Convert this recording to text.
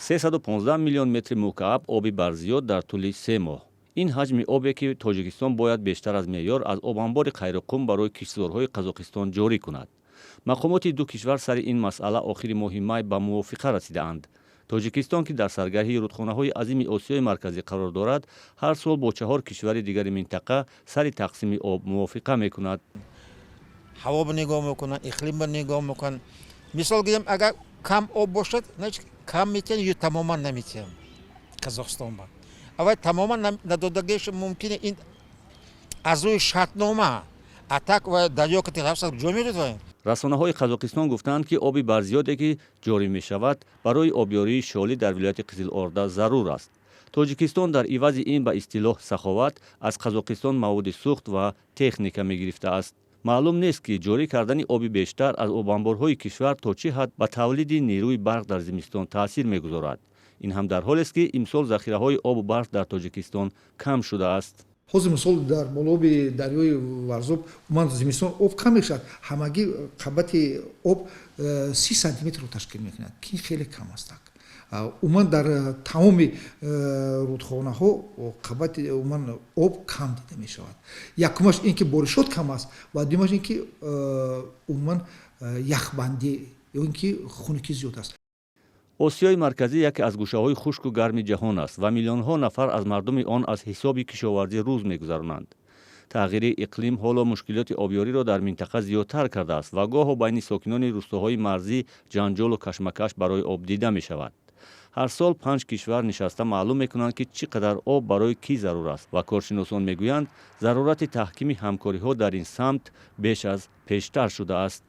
315 миллион метри мукааб оби барзиёд дар тӯли 3 моҳ. ин ҳаҷми обе ки тоҷикистон бояд бештар аз меъёр аз обанбори хайрукум барои киштзорҳои қазоқистон ҷорӣ кунад. мақомоти ду кишвар сари ин масъала охири моҳи май ба мувофиқа расидаанд. тоҷикистон ки дар саргарҳии рудхонаҳои азими осиёи марказӣ қарор дорад, ҳар сол бо 4 кишвари дигари минтақа сари тақсими об мувофиқа мекунад. ҳавобо нигоҳ мекунанд, иқлимро нигоҳ мекунанд. мисол гирем, агар кам об бошад, кам метиҳем ё тамоман наметиҳем Казохстонба. аввал тамоман надодагиаш мумкине ин аз рӯи шартнома атак ва дарё ки тарафсад ҷо мерезоем. расонаҳои қазоқистон гуфтанд ки оби барзиёде ки ҷорӣ мешавад барои обёрии шолӣ дар вилояти қизилорда зарур аст. тоҷикистон дар ивази ин ба истилоҳ саховат аз қазоқистон маводи сӯхт ва техника мегирифтааст. маълум нест ки ҷорӣ кардани оби бештар аз обанборҳои кишвар то чӣ ҳад ба тавлиди нерӯи барқ дар зимистон таъсир мегузорад. ин ҳам дар ҳолест ки имсол захираҳои обу барқ дар тоҷикистон кам шудааст. ҳозир мисол дар болоби дарёи варзоб уман зимистон об кам мешавад, ҳамагӣ қабати об 30 сантиметрро ташкил мекунад, ки хеле кам аст. уман дар тамоми рудхонаҳо қабати уман об кам дида мешавад. якумаш ин ки боришот кам аст ва дуюмаш ин ки уман яхбандӣ ё ин ки хунукӣ зиёд аст. осиёи марказӣ яке аз гӯшаҳои хушку гарми ҷаҳон аст ва миллионҳо нафар аз мардуми он аз ҳисоби кишоварзӣ рӯз мегузаронанд. тағйири иқлим ҳоло мушкилоти обёриро дар минтақа зиёдтар кардааст ва гоҳо байни сокинони рӯстовҳои марзӣ ҷанҷолу кашмакаш барои об дида мешавад. ҳар сол 5 кишвар нишаста маълум мекунанд ки чӣ қадар об барои кӣ зарур аст ва коршиносон мегӯянд зарурати таҳкими ҳамкориҳо дар ин самт беш аз пештар шудааст.